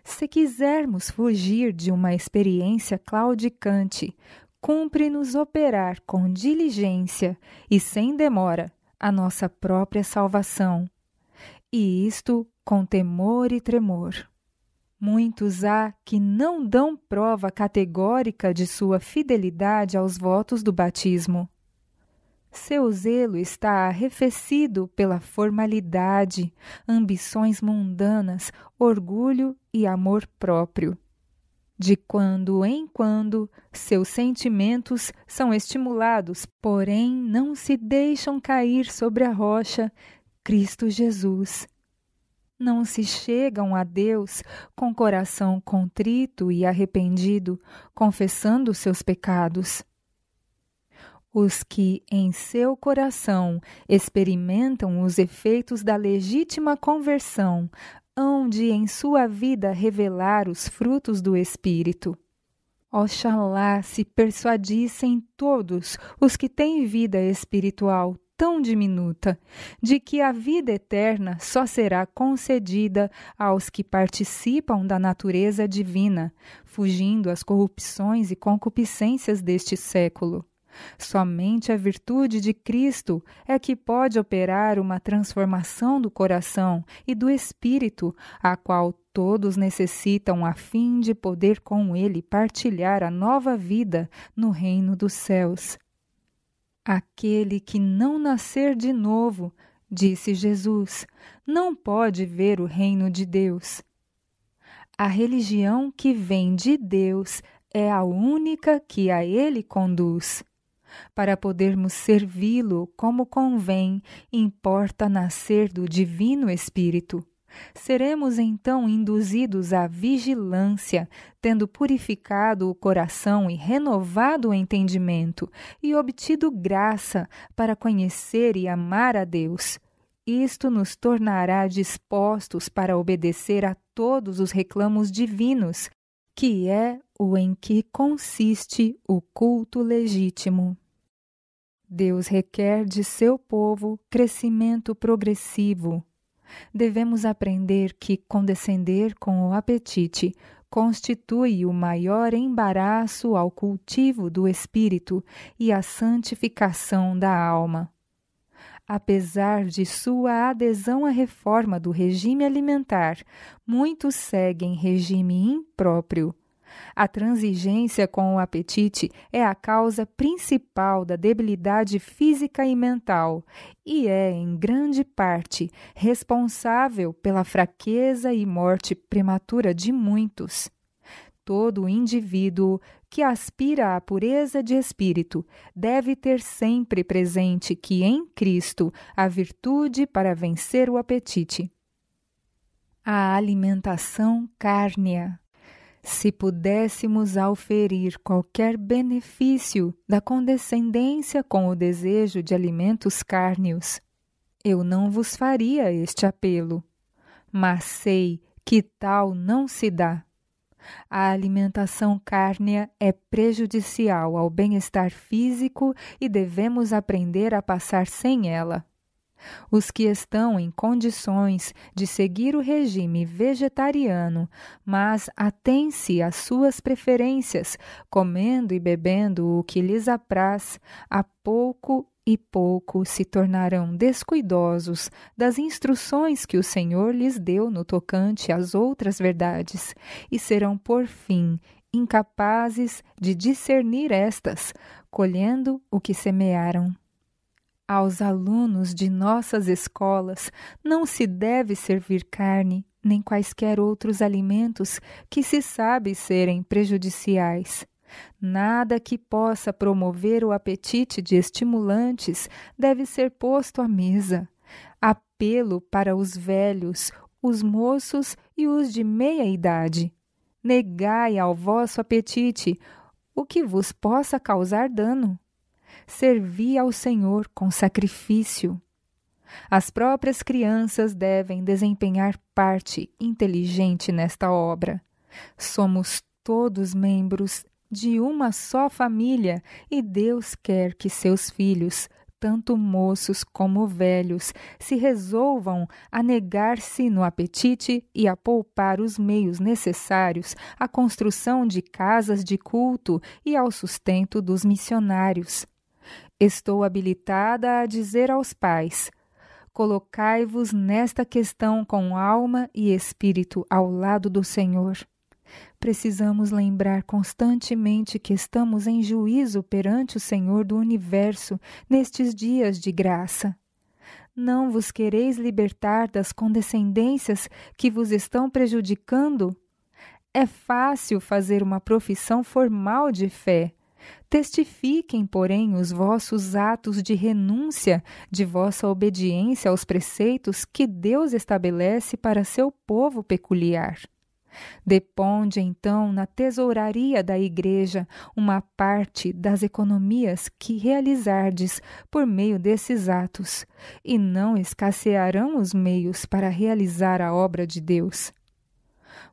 Se quisermos fugir de uma experiência claudicante, cumpre-nos operar com diligência e sem demora a nossa própria salvação, e isto com temor e tremor. Muitos há que não dão prova categórica de sua fidelidade aos votos do batismo. Seu zelo está arrefecido pela formalidade, ambições mundanas, orgulho e amor próprio. De quando em quando, seus sentimentos são estimulados, porém não se deixam cair sobre a rocha, Cristo Jesus. Não se chegam a Deus com coração contrito e arrependido, confessando seus pecados. Os que em seu coração experimentam os efeitos da legítima conversão hão de em sua vida revelar os frutos do Espírito. Oxalá se persuadissem todos os que têm vida espiritual tão diminuta, de que a vida eterna só será concedida aos que participam da natureza divina, fugindo às corrupções e concupiscências deste século. Somente a virtude de Cristo é que pode operar uma transformação do coração e do espírito, a qual todos necessitam a fim de poder com Ele partilhar a nova vida no reino dos céus. Aquele que não nascer de novo, disse Jesus, não pode ver o reino de Deus. A religião que vem de Deus é a única que a Ele conduz. Para podermos servi-lo como convém, importa nascer do Divino Espírito. Seremos então induzidos à vigilância, tendo purificado o coração e renovado o entendimento, e obtido graça para conhecer e amar a Deus. Isto nos tornará dispostos para obedecer a todos os reclamos divinos, que é o em que consiste o culto legítimo. Deus requer de seu povo crescimento progressivo. Devemos aprender que condescender com o apetite constitui o maior embaraço ao cultivo do espírito e à santificação da alma. Apesar de sua adesão à reforma do regime alimentar, muitos seguem regime impróprio. A transigência com o apetite é a causa principal da debilidade física e mental e é, em grande parte, responsável pela fraqueza e morte prematura de muitos. Todo indivíduo que aspira à pureza de espírito deve ter sempre presente que em Cristo há virtude para vencer o apetite. A alimentação cárnea. Se pudéssemos auferir qualquer benefício da condescendência com o desejo de alimentos cárneos, eu não vos faria este apelo, mas sei que tal não se dá. A alimentação cárnea é prejudicial ao bem-estar físico e devemos aprender a passar sem ela. Os que estão em condições de seguir o regime vegetariano, mas atêm-se às suas preferências, comendo e bebendo o que lhes apraz, a pouco e pouco se tornarão descuidosos das instruções que o Senhor lhes deu no tocante às outras verdades, e serão, por fim, incapazes de discernir estas, colhendo o que semearam. Aos alunos de nossas escolas não se deve servir carne, nem quaisquer outros alimentos que se sabe serem prejudiciais. Nada que possa promover o apetite de estimulantes deve ser posto à mesa. Apelo para os velhos, os moços e os de meia idade. Negai ao vosso apetite o que vos possa causar dano. Servi ao Senhor com sacrifício. As próprias crianças devem desempenhar parte inteligente nesta obra. Somos todos membros de uma só família e Deus quer que seus filhos tanto moços como velhos, se resolvam a negar-se no apetite e a poupar os meios necessários à construção de casas de culto e ao sustento dos missionários. Estou habilitada a dizer aos pais: colocai-vos nesta questão com alma e espírito ao lado do Senhor. Precisamos lembrar constantemente que estamos em juízo perante o Senhor do Universo nestes dias de graça. Não vos quereis libertar das condescendências que vos estão prejudicando? É fácil fazer uma profissão formal de fé. Testifiquem, porém, os vossos atos de renúncia, de vossa obediência aos preceitos que Deus estabelece para seu povo peculiar. Deponde, então, na tesouraria da Igreja uma parte das economias que realizardes por meio desses atos, e não escassearão os meios para realizar a obra de Deus.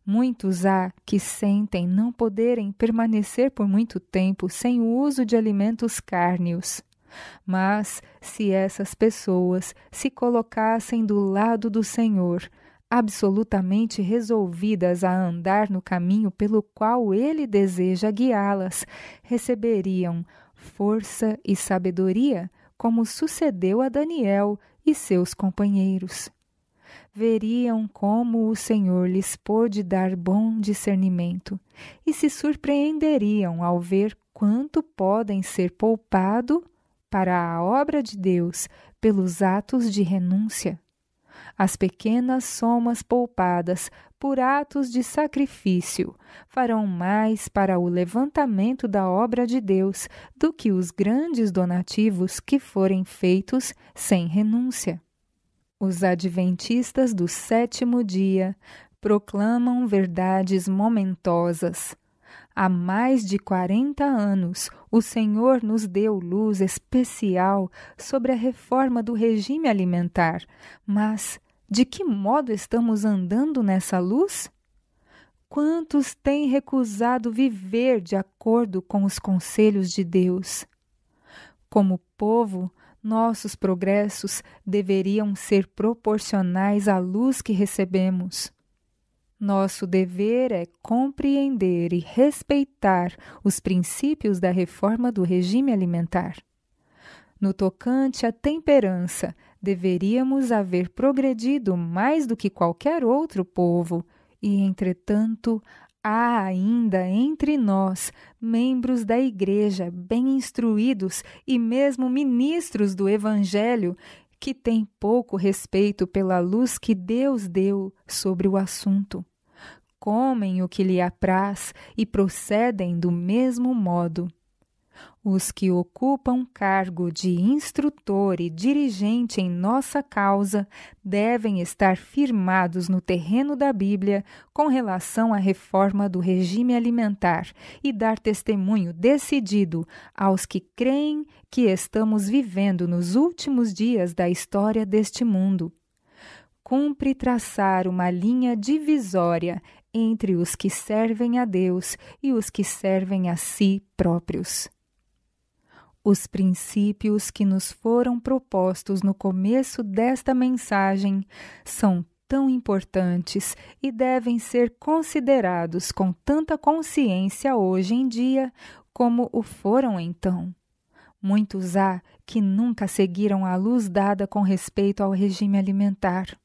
Muitos há que sentem não poderem permanecer por muito tempo sem o uso de alimentos cárneos. Mas, se essas pessoas se colocassem do lado do Senhor, absolutamente resolvidas a andar no caminho pelo qual Ele deseja guiá-las, receberiam força e sabedoria, como sucedeu a Daniel e seus companheiros. Veriam como o Senhor lhes pôde dar bom discernimento e se surpreenderiam ao ver quanto podem ser poupado para a obra de Deus pelos atos de renúncia. As pequenas somas poupadas por atos de sacrifício farão mais para o levantamento da obra de Deus do que os grandes donativos que forem feitos sem renúncia. Os adventistas do sétimo dia proclamam verdades momentosas. Há mais de 40 anos, o Senhor nos deu luz especial sobre a reforma do regime alimentar, mas de que modo estamos andando nessa luz? Quantos têm recusado viver de acordo com os conselhos de Deus? Como povo, nossos progressos deveriam ser proporcionais à luz que recebemos. Nosso dever é compreender e respeitar os princípios da reforma do regime alimentar. No tocante à temperança, deveríamos haver progredido mais do que qualquer outro povo, e, entretanto, há ainda entre nós membros da Igreja bem instruídos e mesmo ministros do Evangelho que têm pouco respeito pela luz que Deus deu sobre o assunto. Comem o que lhe apraz e procedem do mesmo modo. Os que ocupam cargo de instrutor e dirigente em nossa causa devem estar firmados no terreno da Bíblia com relação à reforma do regime alimentar e dar testemunho decidido aos que creem que estamos vivendo nos últimos dias da história deste mundo. Cumpre traçar uma linha divisória entre os que servem a Deus e os que servem a si próprios. Os princípios que nos foram propostos no começo desta mensagem são tão importantes e devem ser considerados com tanta consciência hoje em dia como o foram então. Muitos há que nunca seguiram a luz dada com respeito ao regime alimentar.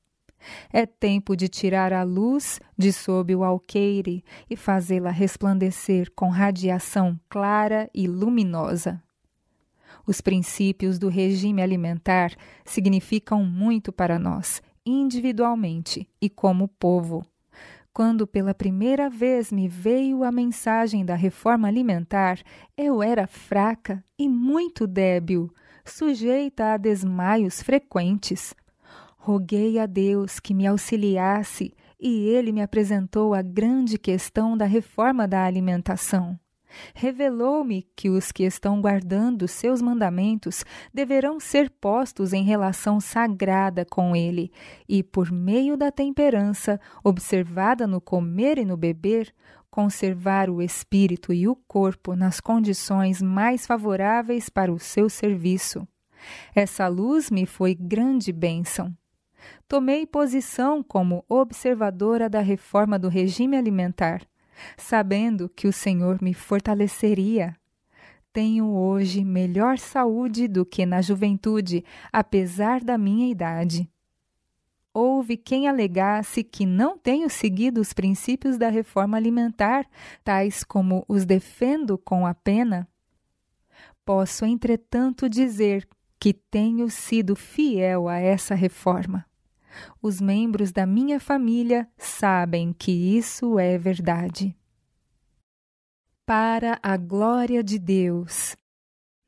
É tempo de tirar a luz de sob o alqueire e fazê-la resplandecer com radiação clara e luminosa. Os princípios do regime alimentar significam muito para nós, individualmente e como povo. Quando pela primeira vez me veio a mensagem da reforma alimentar, eu era fraca e muito débil, sujeita a desmaios frequentes. Roguei a Deus que me auxiliasse e Ele me apresentou a grande questão da reforma da alimentação. Revelou-me que os que estão guardando seus mandamentos deverão ser postos em relação sagrada com Ele e, por meio da temperança observada no comer e no beber, conservar o espírito e o corpo nas condições mais favoráveis para o seu serviço. Essa luz me foi grande bênção. Tomei posição como observadora da reforma do regime alimentar, sabendo que o Senhor me fortaleceria. Tenho hoje melhor saúde do que na juventude, apesar da minha idade. Houve quem alegasse que não tenho seguido os princípios da reforma alimentar, tais como os defendo com a pena. Posso, entretanto, dizer que tenho sido fiel a essa reforma. Os membros da minha família sabem que isso é verdade. Para a glória de Deus.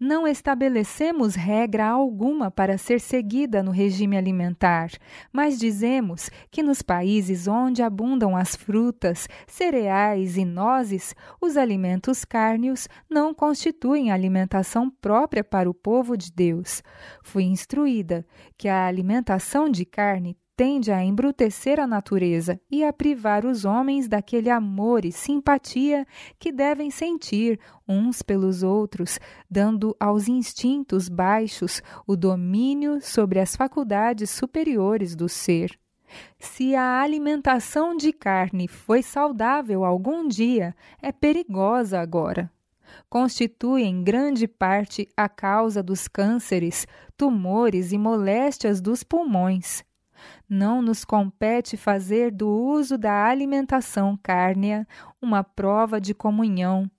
Não estabelecemos regra alguma para ser seguida no regime alimentar, mas dizemos que nos países onde abundam as frutas, cereais e nozes, os alimentos cárneos não constituem alimentação própria para o povo de Deus. Fui instruída que a alimentação de carne tende a embrutecer a natureza e a privar os homens daquele amor e simpatia que devem sentir uns pelos outros, dando aos instintos baixos o domínio sobre as faculdades superiores do ser. Se a alimentação de carne foi saudável algum dia, é perigosa agora. Constitui em grande parte a causa dos cânceres, tumores e moléstias dos pulmões. Não nos compete fazer do uso da alimentação cárnea uma prova de comunhão.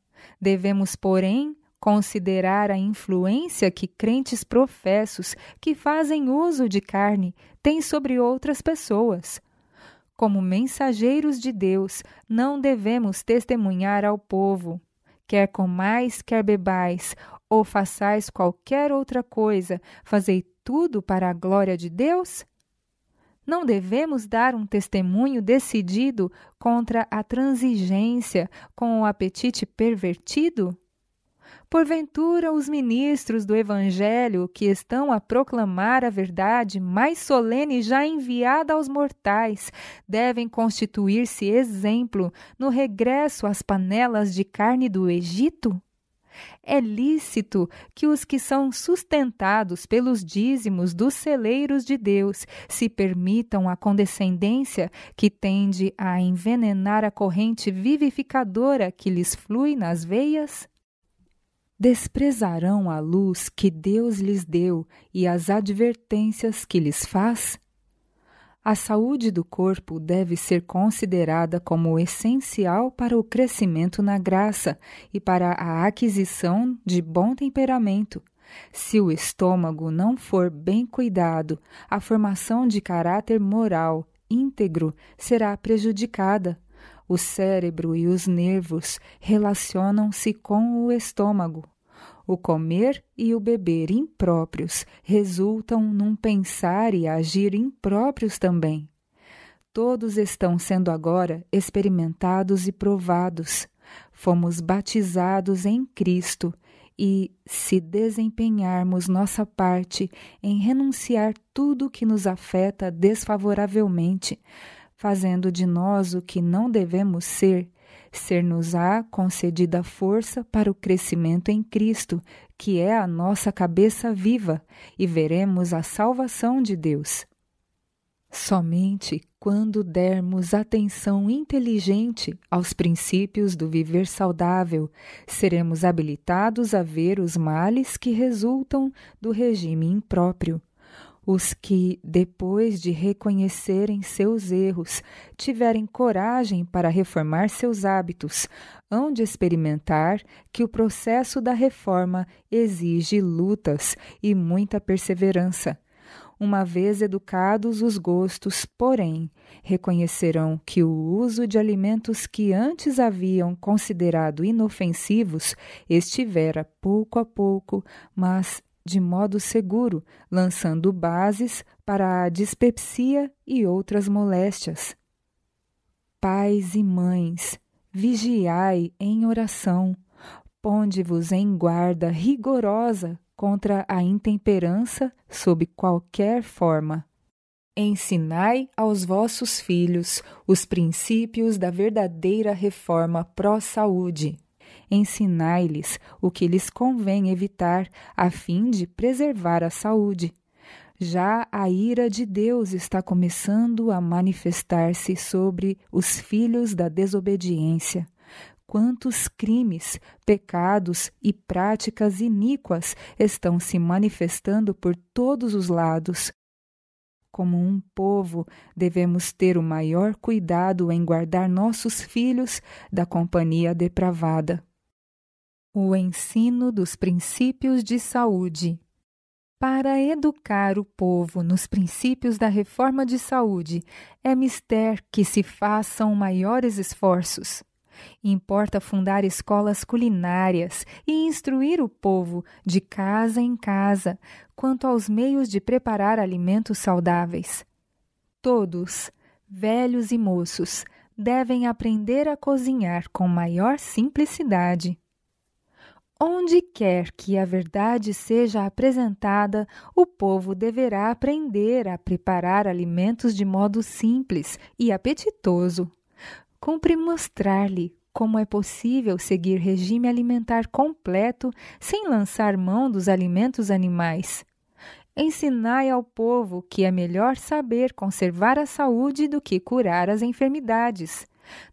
Devemos, porém, considerar a influência que crentes professos que fazem uso de carne têm sobre outras pessoas. Como mensageiros de Deus, não devemos testemunhar ao povo. Quer comais, quer bebais, ou façais qualquer outra coisa, fazei tudo para a glória de Deus? Não devemos dar um testemunho decidido contra a transigência com o apetite pervertido? Porventura, os ministros do Evangelho que estão a proclamar a verdade mais solene já enviada aos mortais devem constituir-se exemplo no regresso às panelas de carne do Egito? É lícito que os que são sustentados pelos dízimos dos celeiros de Deus se permitam a condescendência que tende a envenenar a corrente vivificadora que lhes flui nas veias? Desprezarão a luz que Deus lhes deu e as advertências que lhes faz? A saúde do corpo deve ser considerada como essencial para o crescimento na graça e para a aquisição de bom temperamento. Se o estômago não for bem cuidado, a formação de caráter moral íntegro será prejudicada. O cérebro e os nervos relacionam-se com o estômago. O comer e o beber impróprios resultam num pensar e agir impróprios também. Todos estão sendo agora experimentados e provados. Fomos batizados em Cristo e, se desempenharmos nossa parte em renunciar tudo que nos afeta desfavoravelmente, fazendo de nós o que não devemos ser-nos-á concedida força para o crescimento em Cristo, que é a nossa cabeça viva, e veremos a salvação de Deus. Somente quando dermos atenção inteligente aos princípios do viver saudável, seremos habilitados a ver os males que resultam do regime impróprio. Os que, depois de reconhecerem seus erros, tiverem coragem para reformar seus hábitos, hão de experimentar que o processo da reforma exige lutas e muita perseverança. Uma vez educados os gostos, porém, reconhecerão que o uso de alimentos que antes haviam considerado inofensivos estivera pouco a pouco, mas de modo seguro, lançando bases para a dispepsia e outras moléstias. Pais e mães, vigiai em oração, ponde-vos em guarda rigorosa contra a intemperança sob qualquer forma. Ensinai aos vossos filhos os princípios da verdadeira reforma pró-saúde. ensinai-lhes o que lhes convém evitar, a fim de preservar a saúde. Já a ira de Deus está começando a manifestar-se sobre os filhos da desobediência. Quantos crimes, pecados e práticas iníquas estão se manifestando por todos os lados. Como um povo, devemos ter o maior cuidado em guardar nossos filhos da companhia depravada. O ensino dos princípios de saúde. Para educar o povo nos princípios da reforma de saúde, é mister que se façam maiores esforços. Importa fundar escolas culinárias e instruir o povo, de casa em casa, quanto aos meios de preparar alimentos saudáveis. Todos, velhos e moços, devem aprender a cozinhar com maior simplicidade. Onde quer que a verdade seja apresentada, o povo deverá aprender a preparar alimentos de modo simples e apetitoso. Cumpre mostrar-lhe como é possível seguir regime alimentar completo sem lançar mão dos alimentos animais. Ensinai ao povo que é melhor saber conservar a saúde do que curar as enfermidades.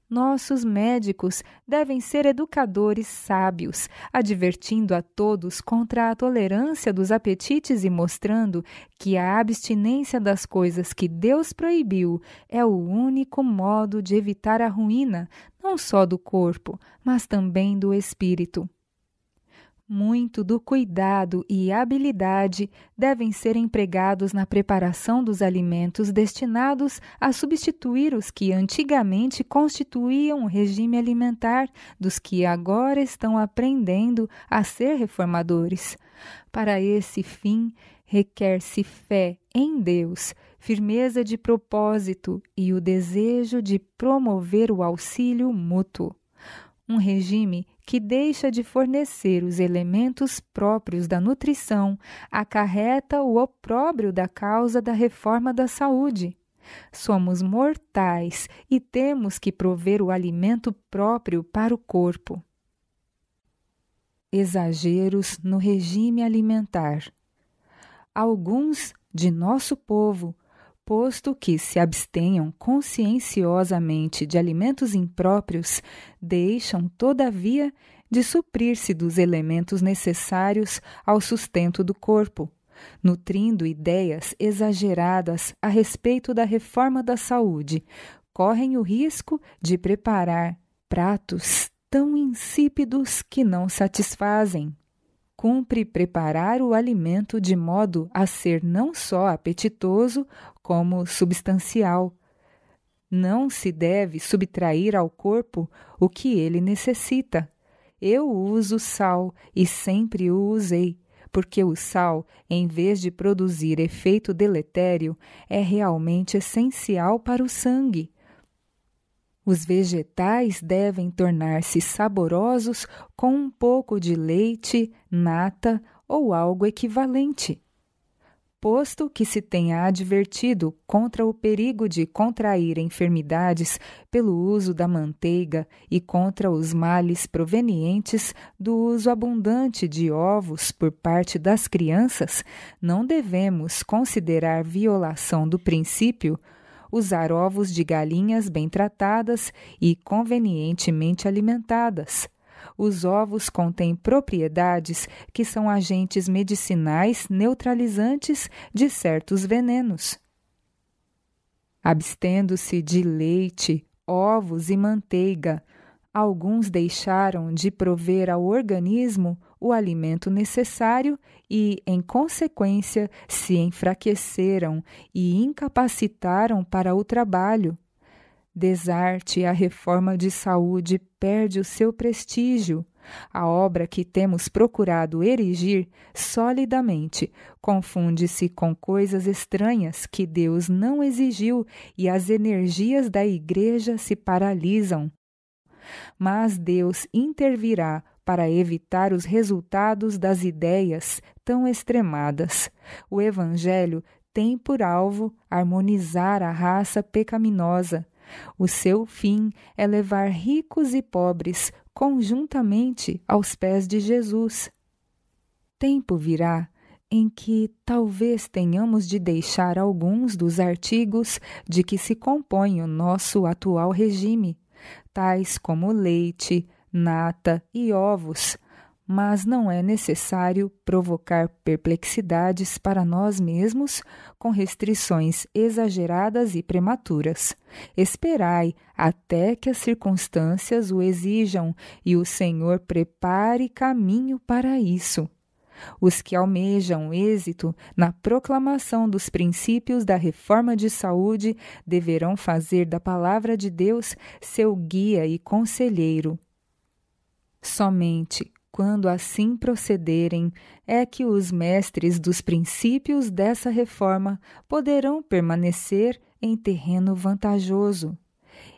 Nossos médicos devem ser educadores sábios, advertindo a todos contra a tolerância dos apetites e mostrando que a abstinência das coisas que Deus proibiu é o único modo de evitar a ruína, não só do corpo, mas também do espírito. Muito do cuidado e habilidade devem ser empregados na preparação dos alimentos destinados a substituir os que antigamente constituíam o regime alimentar dos que agora estão aprendendo a ser reformadores. Para esse fim, requer-se fé em Deus, firmeza de propósito e o desejo de promover o auxílio mútuo. Um regime que deixa de fornecer os elementos próprios da nutrição acarreta o opróbrio da causa da reforma da saúde. Somos mortais e temos que prover o alimento próprio para o corpo. Exageros no regime alimentar. Alguns de nosso povo, posto que se abstenham conscienciosamente de alimentos impróprios, deixam, todavia, de suprir-se dos elementos necessários ao sustento do corpo, nutrindo ideias exageradas a respeito da reforma da saúde, correm o risco de preparar pratos tão insípidos que não satisfazem. Cumpre preparar o alimento de modo a ser não só apetitoso, como substancial. Não se deve subtrair ao corpo o que ele necessita. Eu uso sal e sempre o usei, porque o sal, em vez de produzir efeito deletério, é realmente essencial para o sangue. Os vegetais devem tornar-se saborosos com um pouco de leite, nata ou algo equivalente. Posto que se tenha advertido contra o perigo de contrair enfermidades pelo uso da manteiga e contra os males provenientes do uso abundante de ovos por parte das crianças, não devemos considerar violação do princípio usar ovos de galinhas bem tratadas e convenientemente alimentadas. Os ovos contêm propriedades que são agentes medicinais neutralizantes de certos venenos. Abstendo-se de leite, ovos e manteiga, alguns deixaram de prover ao organismo o alimento necessário e, em consequência, se enfraqueceram e incapacitaram para o trabalho. Desarte a reforma de saúde perde o seu prestígio. A obra que temos procurado erigir solidamente confunde-se com coisas estranhas que Deus não exigiu e as energias da Igreja se paralisam. Mas Deus intervirá para evitar os resultados das ideias tão extremadas. O Evangelho tem por alvo harmonizar a raça pecaminosa. O seu fim é levar ricos e pobres conjuntamente aos pés de Jesus. Tempo virá em que talvez tenhamos de deixar alguns dos artigos de que se compõe o nosso atual regime, tais como leite, nata e ovos, mas não é necessário provocar perplexidades para nós mesmos com restrições exageradas e prematuras. Esperai até que as circunstâncias o exijam e o Senhor prepare caminho para isso. Os que almejam êxito na proclamação dos princípios da reforma de saúde deverão fazer da palavra de Deus seu guia e conselheiro. Somente quando assim procederem é que os mestres dos princípios dessa reforma poderão permanecer em terreno vantajoso.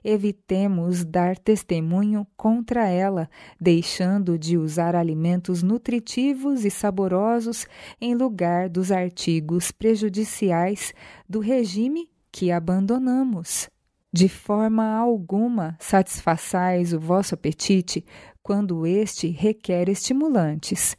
Evitemos dar testemunho contra ela, deixando de usar alimentos nutritivos e saborosos em lugar dos artigos prejudiciais do regime que abandonamos. De forma alguma satisfaçais o vosso apetite quando este requer estimulantes.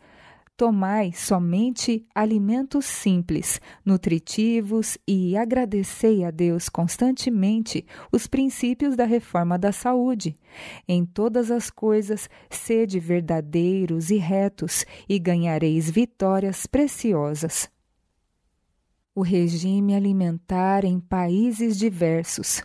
Tomai somente alimentos simples, nutritivos e agradecei a Deus constantemente os princípios da reforma da saúde. Em todas as coisas, sede verdadeiros e retos e ganhareis vitórias preciosas. O regime alimentar em países diversos.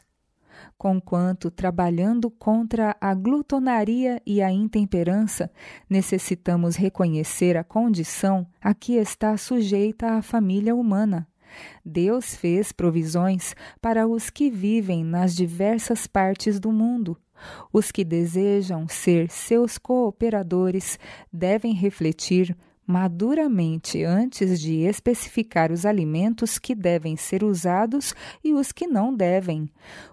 Conquanto, trabalhando contra a glutonaria e a intemperança, necessitamos reconhecer a condição a que está sujeita a família humana. Deus fez provisões para os que vivem nas diversas partes do mundo. Os que desejam ser seus cooperadores devem refletir maduramente antes de especificar os alimentos que devem ser usados e os que não devem.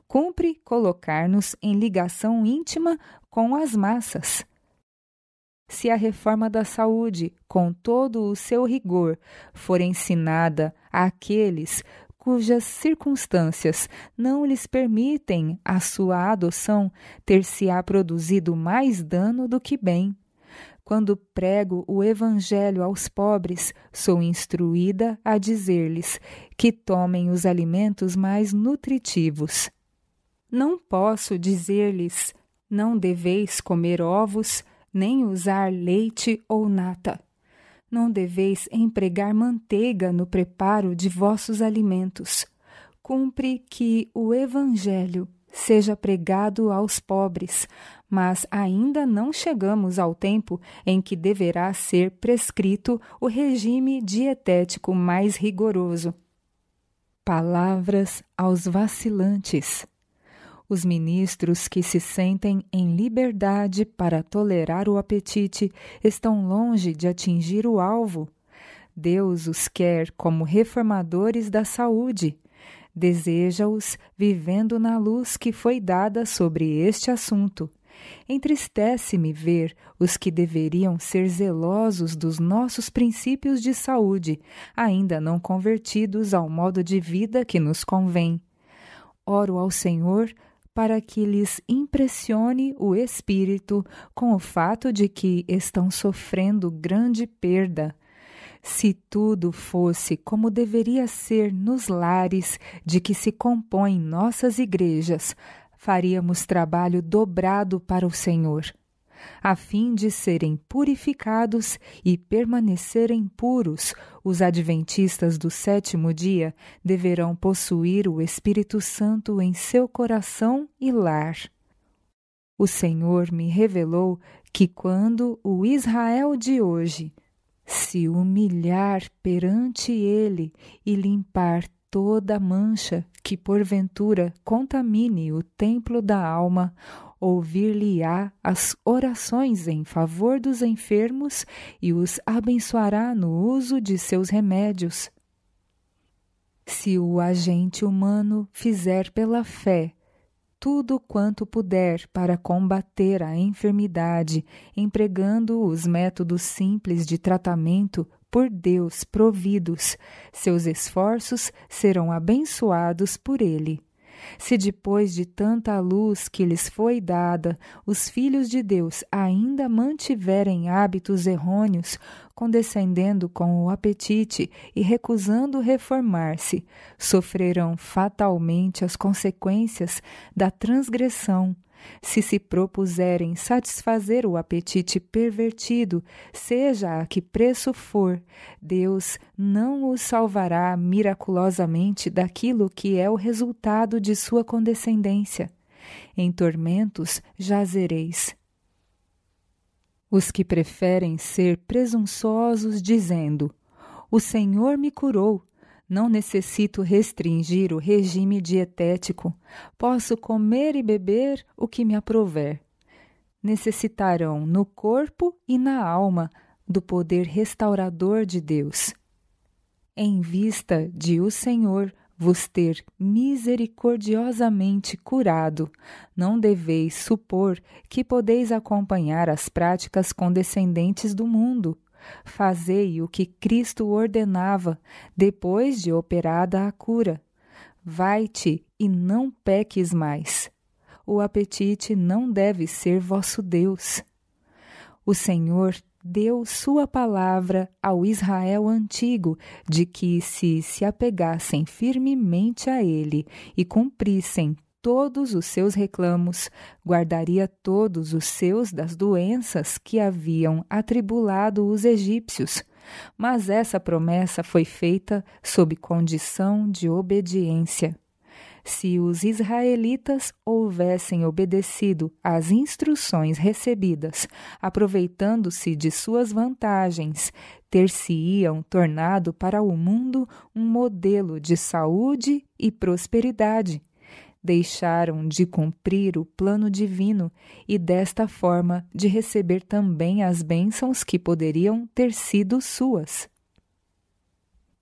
Cumpre colocar-nos em ligação íntima com as massas. Se a reforma da saúde, com todo o seu rigor, for ensinada àqueles cujas circunstâncias não lhes permitem a sua adoção, ter-se-á produzido mais dano do que bem. Quando prego o Evangelho aos pobres, sou instruída a dizer-lhes que tomem os alimentos mais nutritivos. Não posso dizer-lhes, não deveis comer ovos, nem usar leite ou nata. Não deveis empregar manteiga no preparo de vossos alimentos. Cumpre que o Evangelho seja pregado aos pobres, mas ainda não chegamos ao tempo em que deverá ser prescrito o regime dietético mais rigoroso. Palavras aos vacilantes. Os ministros que se sentem em liberdade para tolerar o apetite estão longe de atingir o alvo. Deus os quer como reformadores da saúde. Deseja-os vivendo na luz que foi dada sobre este assunto. Entristece-me ver os que deveriam ser zelosos dos nossos princípios de saúde, ainda não convertidos ao modo de vida que nos convém. Oro ao Senhor para que lhes impressione o espírito com o fato de que estão sofrendo grande perda. Se tudo fosse como deveria ser nos lares de que se compõem nossas igrejas, faríamos trabalho dobrado para o Senhor. A fim de serem purificados e permanecerem puros, os adventistas do sétimo dia deverão possuir o Espírito Santo em seu coração e lar. O Senhor me revelou que quando o Israel de hoje se humilhar perante ele e limpar toda mancha que porventura contamine o templo da alma, ouvir-lhe-á as orações em favor dos enfermos e os abençoará no uso de seus remédios. Se o agente humano fizer pela fé tudo quanto puder para combater a enfermidade, empregando os métodos simples de tratamento por Deus providos, seus esforços serão abençoados por ele. Se depois de tanta luz que lhes foi dada, os filhos de Deus ainda mantiverem hábitos errôneos, condescendendo com o apetite e recusando reformar-se, sofrerão fatalmente as consequências da transgressão. Se propuserem satisfazer o apetite pervertido, seja a que preço for, Deus não os salvará miraculosamente daquilo que é o resultado de sua condescendência. Em tormentos jazereis. Os que preferem ser presunçosos, dizendo: "O Senhor me curou. Não necessito restringir o regime dietético. Posso comer e beber o que me aprouver." Necessitarão no corpo e na alma do poder restaurador de Deus. Em vista de o Senhor vos ter misericordiosamente curado, não deveis supor que podeis acompanhar as práticas condescendentes do mundo. Fazei o que Cristo ordenava, depois de operada a cura. Vai-te e não peques mais. O apetite não deve ser vosso Deus. O Senhor deu sua palavra ao Israel antigo, de que se apegassem firmemente a ele e cumprissem todos os seus reclamos, guardaria todos os seus das doenças que haviam atribulado os egípcios. Mas essa promessa foi feita sob condição de obediência. Se os israelitas houvessem obedecido às instruções recebidas, aproveitando-se de suas vantagens, ter-se-iam tornado para o mundo um modelo de saúde e prosperidade. Deixaram de cumprir o plano divino e, desta forma, de receber também as bênçãos que poderiam ter sido suas.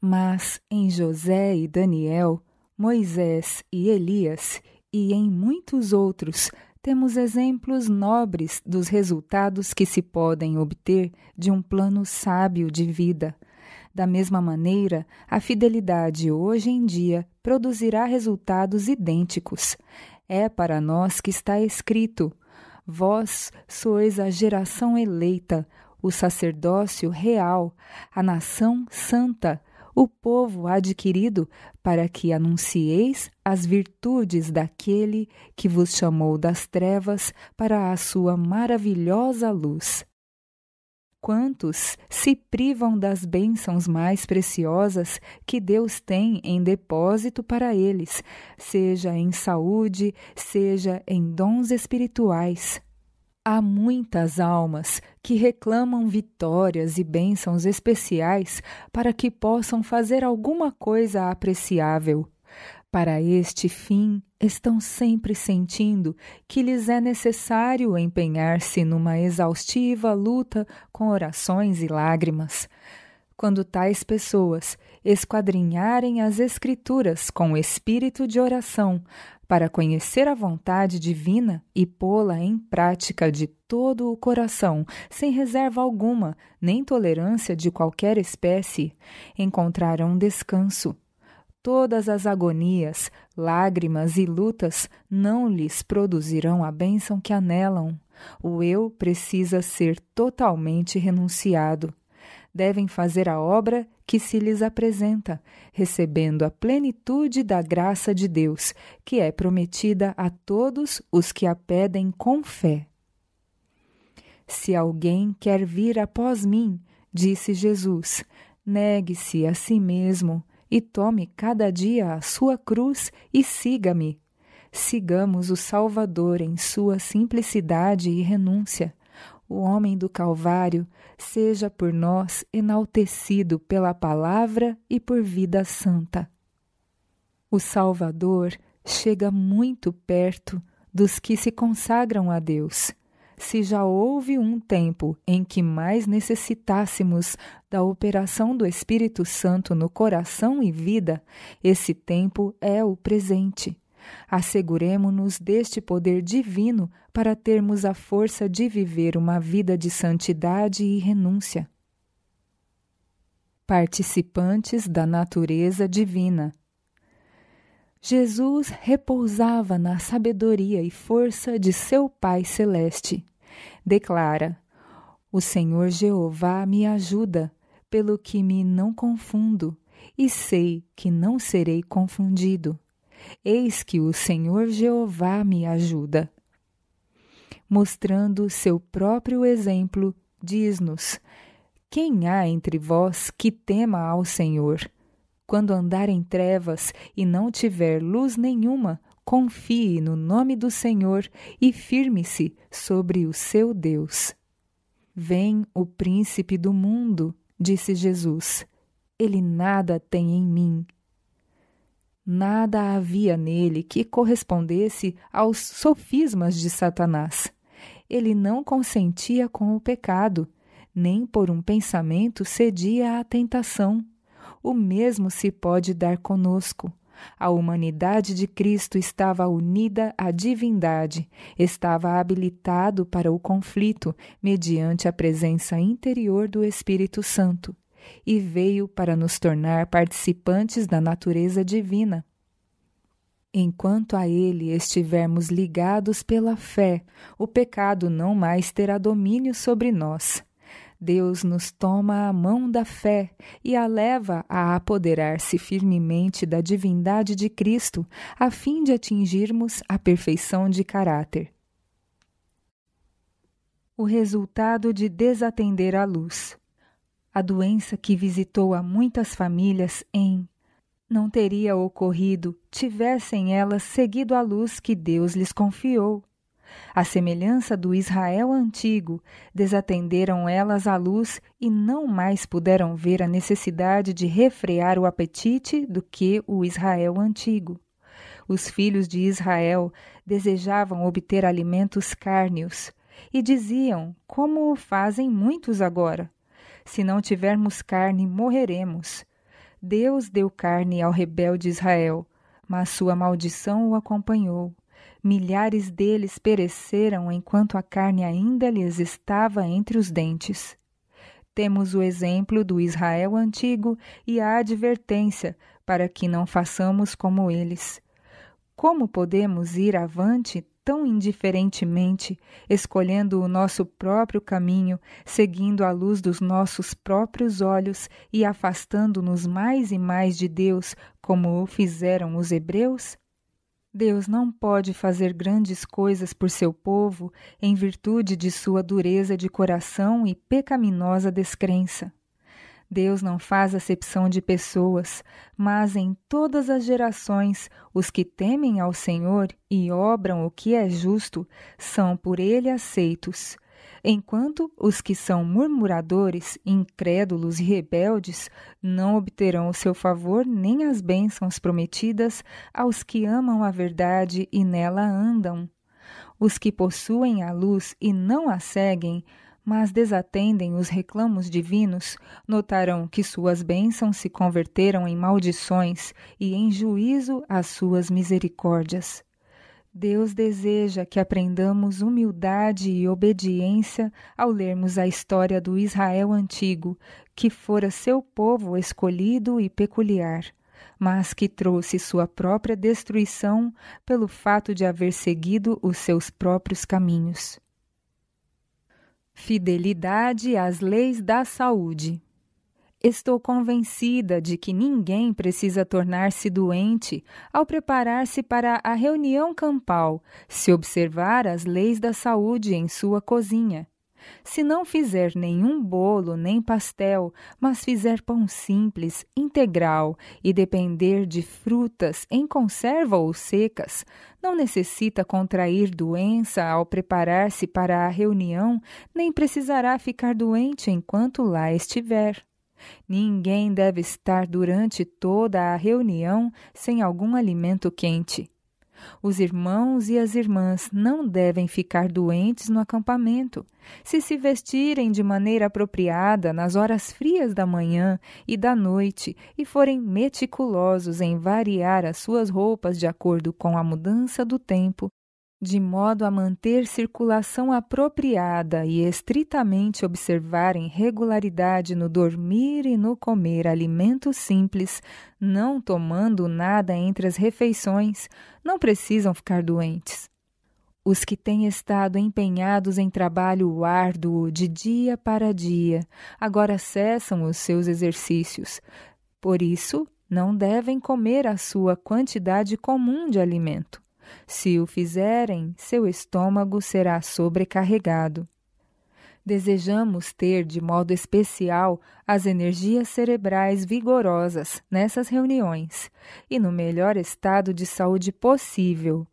Mas em José e Daniel, Moisés e Elias, e em muitos outros, temos exemplos nobres dos resultados que se podem obter de um plano sábio de vida. Da mesma maneira, a fidelidade hoje em dia produzirá resultados idênticos. É para nós que está escrito: "Vós sois a geração eleita, o sacerdócio real, a nação santa, o povo adquirido, para que anuncieis as virtudes daquele que vos chamou das trevas para a sua maravilhosa luz." Quantos se privam das bênçãos mais preciosas que Deus tem em depósito para eles, seja em saúde, seja em dons espirituais? Há muitas almas que reclamam vitórias e bênçãos especiais para que possam fazer alguma coisa apreciável. Para este fim, estão sempre sentindo que lhes é necessário empenhar-se numa exaustiva luta com orações e lágrimas. Quando tais pessoas esquadrinharem as Escrituras com espírito de oração, para conhecer a vontade divina e pô-la em prática de todo o coração, sem reserva alguma, nem tolerância de qualquer espécie, encontrarão descanso. Todas as agonias, lágrimas e lutas não lhes produzirão a bênção que anelam. O eu precisa ser totalmente renunciado. Devem fazer a obra que se lhes apresenta, recebendo a plenitude da graça de Deus, que é prometida a todos os que a pedem com fé. "Se alguém quer vir após mim", disse Jesus, "negue-se a si mesmo e tome cada dia a sua cruz e siga-me." Sigamos o Salvador em sua simplicidade e renúncia. O homem do Calvário seja por nós enaltecido pela palavra e por vida santa. O Salvador chega muito perto dos que se consagram a Deus. Se já houve um tempo em que mais necessitássemos da operação do Espírito Santo no coração e vida, esse tempo é o presente. Asseguremo-nos deste poder divino para termos a força de viver uma vida de santidade e renúncia. Participantes da natureza divina. Jesus repousava na sabedoria e força de seu Pai Celeste. Declara: o Senhor Jeová me ajuda, pelo que me não confundo, e sei que não serei confundido. Eis que o Senhor Jeová me ajuda. Mostrando seu próprio exemplo, diz-nos: quem há entre vós que tema ao Senhor? Quando andar em trevas e não tiver luz nenhuma, confie no nome do Senhor e firme-se sobre o seu Deus. Vem o príncipe do mundo, disse Jesus. Ele nada tem em mim. Nada havia nele que correspondesse aos sofismas de Satanás. Ele não consentia com o pecado, nem por um pensamento cedia à tentação. O mesmo se pode dar conosco. A humanidade de Cristo estava unida à divindade, estava habilitado para o conflito mediante a presença interior do Espírito Santo, e veio para nos tornar participantes da natureza divina. Enquanto a Ele estivermos ligados pela fé, o pecado não mais terá domínio sobre nós. Deus nos toma a mão da fé e a leva a apoderar-se firmemente da divindade de Cristo, a fim de atingirmos a perfeição de caráter. O resultado de desatender à luz. A doença que visitou a muitas famílias não teria ocorrido tivessem elas seguido a luz que Deus lhes confiou. À semelhança do Israel antigo, desatenderam elas a luz e não mais puderam ver a necessidade de refrear o apetite do que o Israel antigo. Os filhos de Israel desejavam obter alimentos cárneos e diziam, como o fazem muitos agora: se não tivermos carne, morreremos. Deus deu carne ao rebelde Israel, mas sua maldição o acompanhou. Milhares deles pereceram enquanto a carne ainda lhes estava entre os dentes. Temos o exemplo do Israel antigo e a advertência para que não façamos como eles. Como podemos ir avante tão indiferentemente, escolhendo o nosso próprio caminho, seguindo a luz dos nossos próprios olhos e afastando-nos mais e mais de Deus, como o fizeram os hebreus? Deus não pode fazer grandes coisas por seu povo em virtude de sua dureza de coração e pecaminosa descrença. Deus não faz acepção de pessoas, mas em todas as gerações os que temem ao Senhor e obram o que é justo são por Ele aceitos, enquanto os que são murmuradores, incrédulos e rebeldes não obterão o seu favor nem as bênçãos prometidas aos que amam a verdade e nela andam. Os que possuem a luz e não a seguem, mas desatendem os reclamos divinos, notarão que suas bênçãos se converteram em maldições e em juízo às suas misericórdias. Deus deseja que aprendamos humildade e obediência ao lermos a história do Israel antigo, que fora seu povo escolhido e peculiar, mas que trouxe sua própria destruição pelo fato de haver seguido os seus próprios caminhos. Fidelidade às leis da saúde. Estou convencida de que ninguém precisa tornar-se doente ao preparar-se para a reunião campal, se observar as leis da saúde em sua cozinha. Se não fizer nenhum bolo nem pastel, mas fizer pão simples, integral e depender de frutas em conserva ou secas, não necessita contrair doença ao preparar-se para a reunião, nem precisará ficar doente enquanto lá estiver. Ninguém deve estar durante toda a reunião sem algum alimento quente. Os irmãos e as irmãs não devem ficar doentes no acampamento. Se vestirem de maneira apropriada nas horas frias da manhã e da noite e forem meticulosos em variar as suas roupas de acordo com a mudança do tempo, de modo a manter circulação apropriada e estritamente observarem regularidade no dormir e no comer alimentos simples, não tomando nada entre as refeições, não precisam ficar doentes. Os que têm estado empenhados em trabalho árduo de dia para dia, agora cessam os seus exercícios. Por isso, não devem comer a sua quantidade comum de alimento. Se o fizerem, seu estômago será sobrecarregado. Desejamos ter, de modo especial, as energias cerebrais vigorosas nessas reuniões e no melhor estado de saúde possível,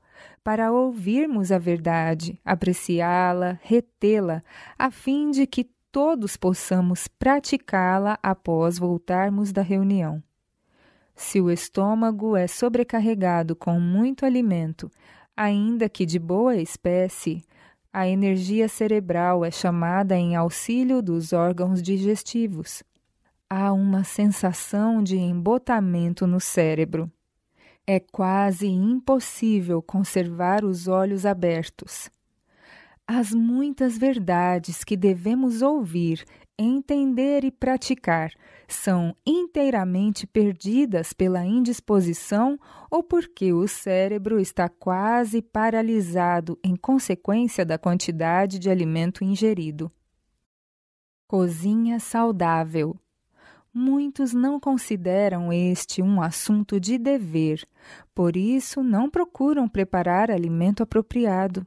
para ouvirmos a verdade, apreciá-la, retê-la, a fim de que todos possamos praticá-la após voltarmos da reunião. Se o estômago é sobrecarregado com muito alimento, ainda que de boa espécie, a energia cerebral é chamada em auxílio dos órgãos digestivos. Há uma sensação de embotamento no cérebro. É quase impossível conservar os olhos abertos. As muitas verdades que devemos ouvir, entender e praticar são inteiramente perdidas pela indisposição ou porque o cérebro está quase paralisado em consequência da quantidade de alimento ingerido. Cozinha saudável. Muitos não consideram este um assunto de dever, por isso não procuram preparar alimento apropriado.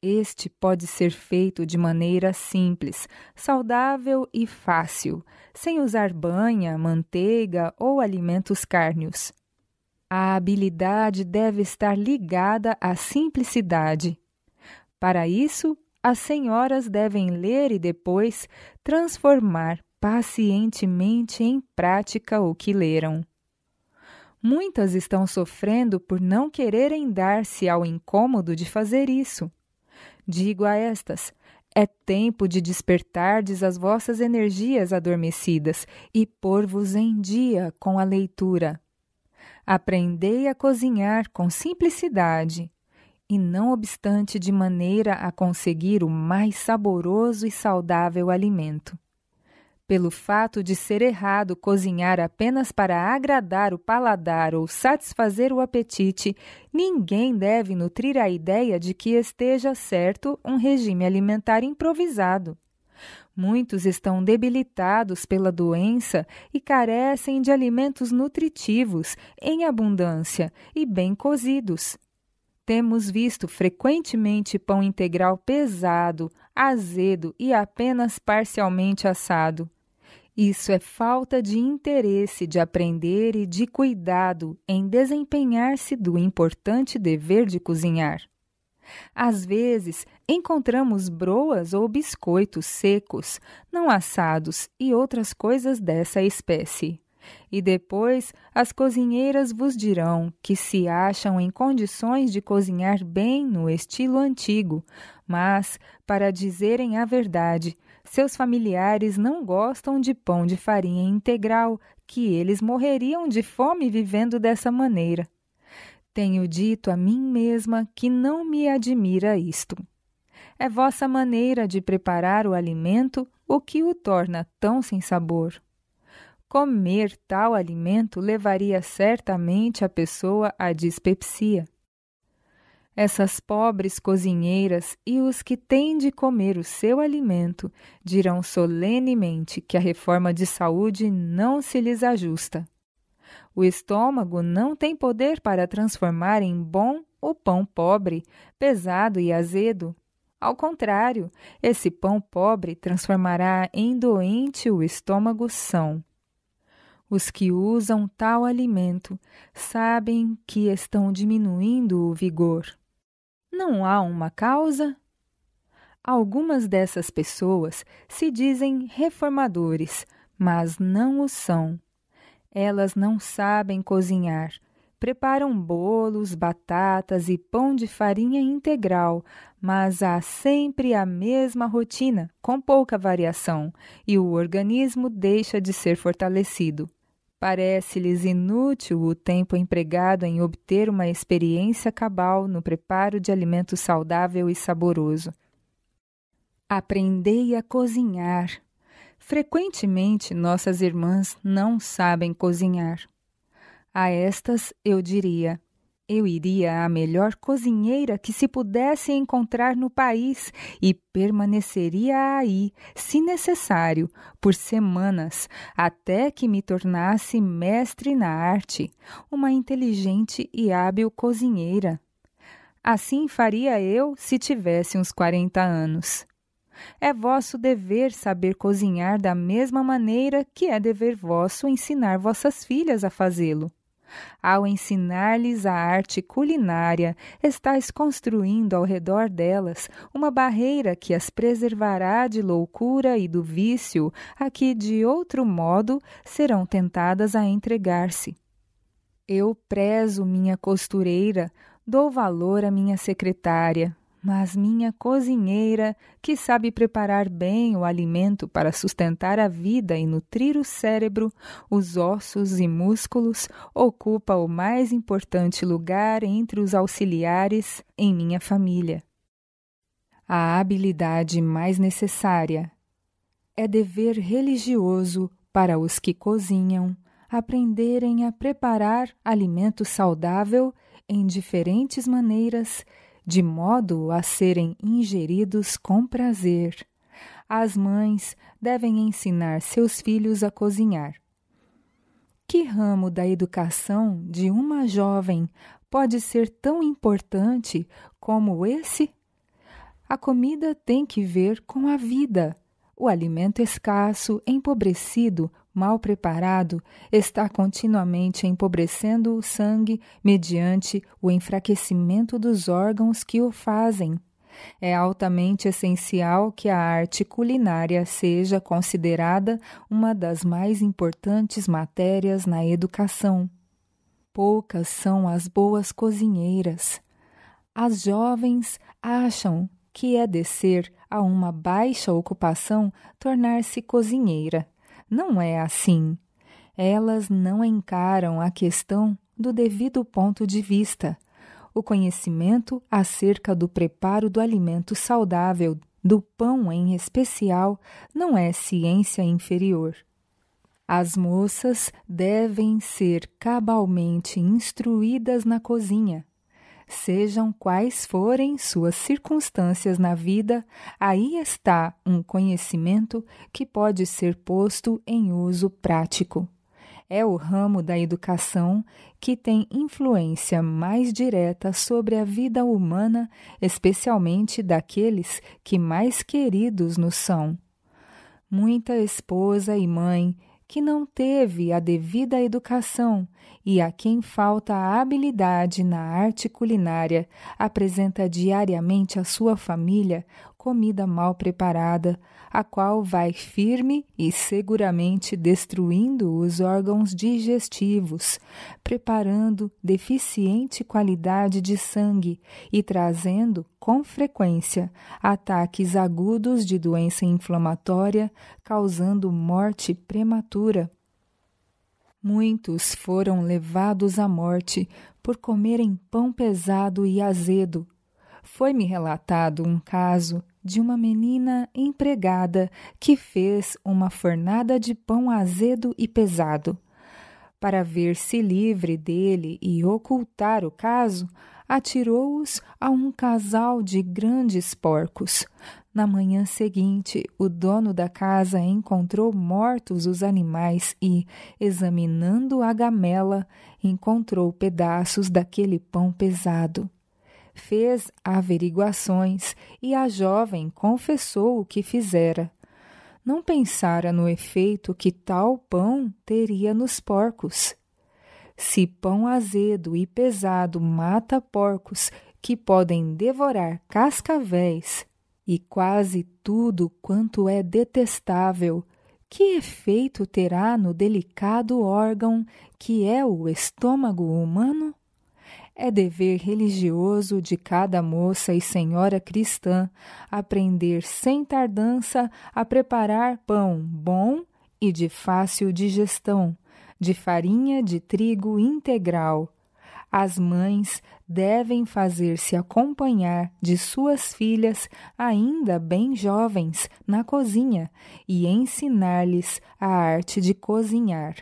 Este pode ser feito de maneira simples, saudável e fácil, sem usar banha, manteiga ou alimentos cárneos. A habilidade deve estar ligada à simplicidade. Para isso, as senhoras devem ler e depois transformar pacientemente em prática o que leram. Muitas estão sofrendo por não quererem dar-se ao incômodo de fazer isso. Digo a estas: é tempo de despertardes as vossas energias adormecidas e pôr-vos em dia com a leitura. Aprendei a cozinhar com simplicidade, e não obstante de maneira a conseguir o mais saboroso e saudável alimento. Pelo fato de ser errado cozinhar apenas para agradar o paladar ou satisfazer o apetite, ninguém deve nutrir a ideia de que esteja certo um regime alimentar improvisado. Muitos estão debilitados pela doença e carecem de alimentos nutritivos, em abundância e bem cozidos. Temos visto frequentemente pão integral pesado, azedo e apenas parcialmente assado. Isso é falta de interesse de aprender e de cuidado em desempenhar-se do importante dever de cozinhar. Às vezes, encontramos broas ou biscoitos secos, não assados e outras coisas dessa espécie. E depois as cozinheiras vos dirão que se acham em condições de cozinhar bem no estilo antigo, mas, para dizerem a verdade, seus familiares não gostam de pão de farinha integral, que eles morreriam de fome vivendo dessa maneira. Tenho dito a mim mesma que não me admira isto. É vossa maneira de preparar o alimento o que o torna tão sem sabor. Comer tal alimento levaria certamente a pessoa à dispepsia. Essas pobres cozinheiras e os que têm de comer o seu alimento dirão solenemente que a reforma de saúde não se lhes ajusta. O estômago não tem poder para transformar em bom o pão pobre, pesado e azedo. Ao contrário, esse pão pobre transformará em doente o estômago são. Os que usam tal alimento sabem que estão diminuindo o vigor. Não há uma causa? Algumas dessas pessoas se dizem reformadores, mas não o são. Elas não sabem cozinhar. Preparam bolos, batatas e pão de farinha integral, mas há sempre a mesma rotina, com pouca variação, e o organismo deixa de ser fortalecido. Parece-lhes inútil o tempo empregado em obter uma experiência cabal no preparo de alimento saudável e saboroso. Aprendei a cozinhar. Frequentemente, nossas irmãs não sabem cozinhar. A estas eu diria: eu iria à melhor cozinheira que se pudesse encontrar no país e permaneceria aí, se necessário, por semanas, até que me tornasse mestre na arte, uma inteligente e hábil cozinheira. Assim faria eu se tivesse uns 40 anos. É vosso dever saber cozinhar da mesma maneira que é dever vosso ensinar vossas filhas a fazê-lo. Ao ensinar-lhes a arte culinária, estais construindo ao redor delas uma barreira que as preservará de loucura e do vício a que, de outro modo, serão tentadas a entregar-se. Eu prezo minha costureira, dou valor à minha secretária, mas minha cozinheira, que sabe preparar bem o alimento para sustentar a vida e nutrir o cérebro, os ossos e músculos, ocupa o mais importante lugar entre os auxiliares em minha família. A habilidade mais necessária é dever religioso para os que cozinham aprenderem a preparar alimento saudável em diferentes maneiras, de modo a serem ingeridos com prazer. As mães devem ensinar seus filhos a cozinhar. Que ramo da educação de uma jovem pode ser tão importante como esse? A comida tem que ver com a vida. O alimento escasso, empobrecido, mal preparado, está continuamente empobrecendo o sangue mediante o enfraquecimento dos órgãos que o fazem. É altamente essencial que a arte culinária seja considerada uma das mais importantes matérias na educação. Poucas são as boas cozinheiras. As jovens acham que é descer a uma baixa ocupação tornar-se cozinheira. Não é assim. Elas não encaram a questão do devido ponto de vista. O conhecimento acerca do preparo do alimento saudável, do pão em especial, não é ciência inferior. As moças devem ser cabalmente instruídas na cozinha. Sejam quais forem suas circunstâncias na vida, aí está um conhecimento que pode ser posto em uso prático. É o ramo da educação que tem influência mais direta sobre a vida humana, especialmente daqueles que mais queridos nos são. Muita esposa e mãe que não teve a devida educação e a quem falta a habilidade na arte culinária apresenta diariamente à sua família comida mal preparada, a qual vai firme e seguramente destruindo os órgãos digestivos, preparando deficiente qualidade de sangue e trazendo, com frequência, ataques agudos de doença inflamatória, causando morte prematura. Muitos foram levados à morte por comerem pão pesado e azedo. Foi-me relatado um caso de uma menina empregada que fez uma fornada de pão azedo e pesado. Para ver-se livre dele e ocultar o caso, atirou-os a um casal de grandes porcos. Na manhã seguinte, o dono da casa encontrou mortos os animais e, examinando a gamela, encontrou pedaços daquele pão pesado. Fez averiguações e a jovem confessou o que fizera. Não pensara no efeito que tal pão teria nos porcos. Se pão azedo e pesado mata porcos que podem devorar cascavéis e quase tudo quanto é detestável, que efeito terá no delicado órgão que é o estômago humano? É dever religioso de cada moça e senhora cristã aprender sem tardança a preparar pão bom e de fácil digestão, de farinha de trigo integral. As mães devem fazer-se acompanhar de suas filhas ainda bem jovens na cozinha e ensinar-lhes a arte de cozinhar.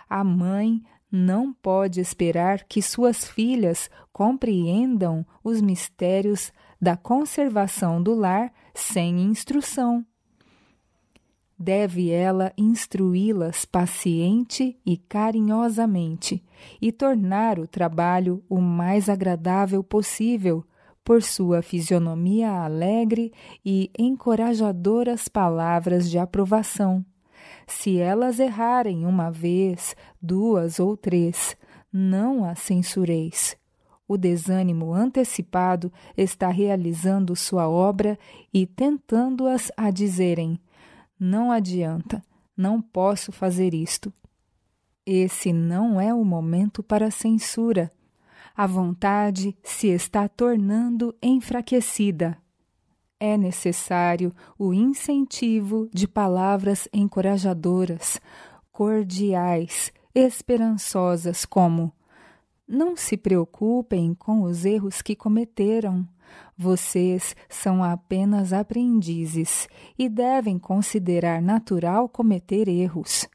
A mãe não pode esperar que suas filhas compreendam os mistérios da conservação do lar sem instrução. Deve ela instruí-las paciente e carinhosamente e tornar o trabalho o mais agradável possível por sua fisionomia alegre e encorajadoras palavras de aprovação. Se elas errarem uma vez, 2 ou 3, não as censureis. O desânimo antecipado está realizando sua obra e tentando-as a dizerem: não adianta, não posso fazer isto. Esse não é o momento para censura. A vontade se está tornando enfraquecida. É necessário o incentivo de palavras encorajadoras, cordiais, esperançosas, como: não se preocupem com os erros que cometeram. Vocês são apenas aprendizes e devem considerar natural cometer erros.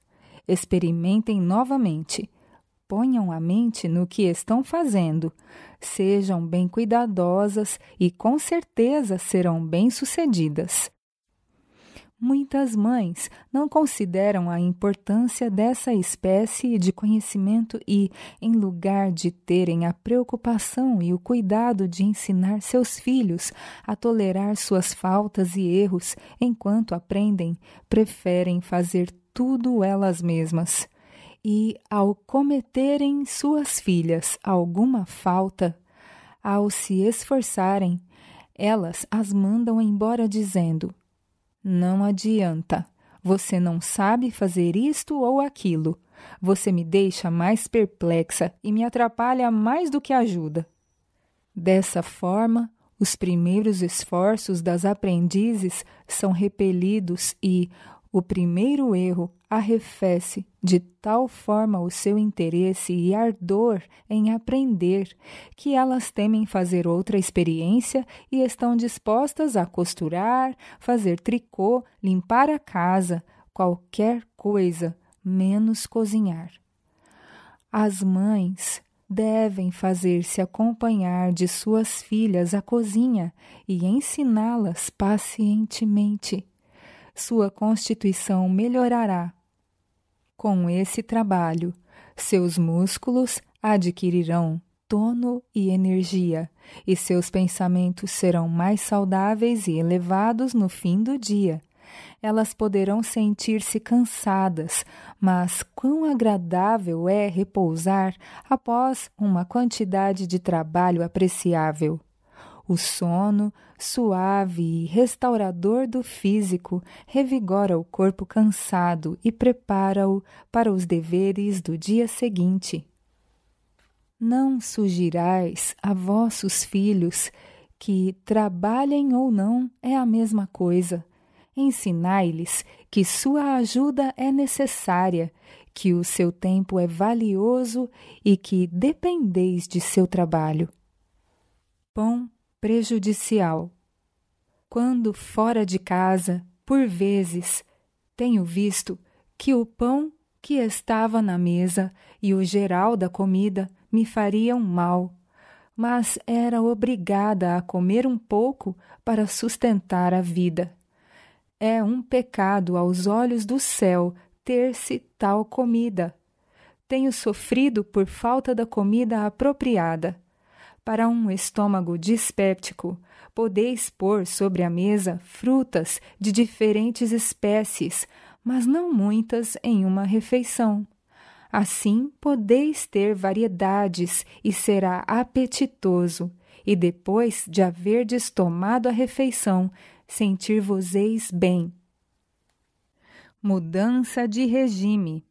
Experimentem novamente. Ponham a mente no que estão fazendo. Sejam bem cuidadosas e com certeza serão bem-sucedidas. Muitas mães não consideram a importância dessa espécie de conhecimento e, em lugar de terem a preocupação e o cuidado de ensinar seus filhos a tolerar suas faltas e erros enquanto aprendem, preferem fazer tudo elas mesmas. E, ao cometerem suas filhas alguma falta, ao se esforçarem, elas as mandam embora dizendo: não adianta, você não sabe fazer isto ou aquilo. Você me deixa mais perplexa e me atrapalha mais do que ajuda. Dessa forma, os primeiros esforços das aprendizes são repelidos e o primeiro erro arrefece de tal forma o seu interesse e ardor em aprender que elas temem fazer outra experiência e estão dispostas a costurar, fazer tricô, limpar a casa, qualquer coisa, menos cozinhar. As mães devem fazer-se acompanhar de suas filhas à cozinha e ensiná-las pacientemente. Sua constituição melhorará. Com esse trabalho, seus músculos adquirirão tono e energia, e seus pensamentos serão mais saudáveis e elevados no fim do dia. Elas poderão sentir-se cansadas, mas quão agradável é repousar após uma quantidade de trabalho apreciável. O sono, suave e restaurador do físico, revigora o corpo cansado e prepara-o para os deveres do dia seguinte. Não sugirais a vossos filhos que, trabalhem ou não, é a mesma coisa. Ensinai-lhes que sua ajuda é necessária, que o seu tempo é valioso e que dependeis de seu trabalho. Pão prejudicial. Quando fora de casa, por vezes, tenho visto que o pão que estava na mesa e o geral da comida me fariam mal, mas era obrigada a comer um pouco para sustentar a vida. É um pecado aos olhos do céu ter-se tal comida. Tenho sofrido por falta da comida apropriada. Para um estômago dispéptico, podeis pôr sobre a mesa frutas de diferentes espécies, mas não muitas em uma refeição. Assim podeis ter variedades e será apetitoso, e depois de haverdes tomado a refeição, sentir-vos-eis bem. Mudança de regime.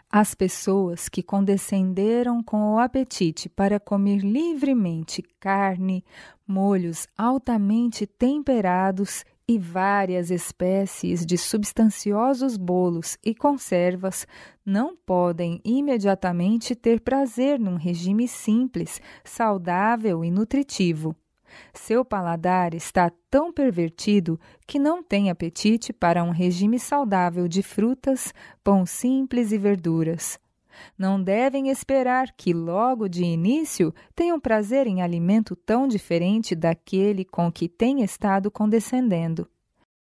As pessoas que condescenderam com o apetite para comer livremente carne, molhos altamente temperados E várias espécies de substanciosos bolos e conservas não podem imediatamente ter prazer num regime simples, saudável e nutritivo. Seu paladar está tão pervertido que não tem apetite para um regime saudável de frutas, pão simples e verduras. Não devem esperar que, logo de início, tenham prazer em alimento tão diferente daquele com que têm estado condescendendo.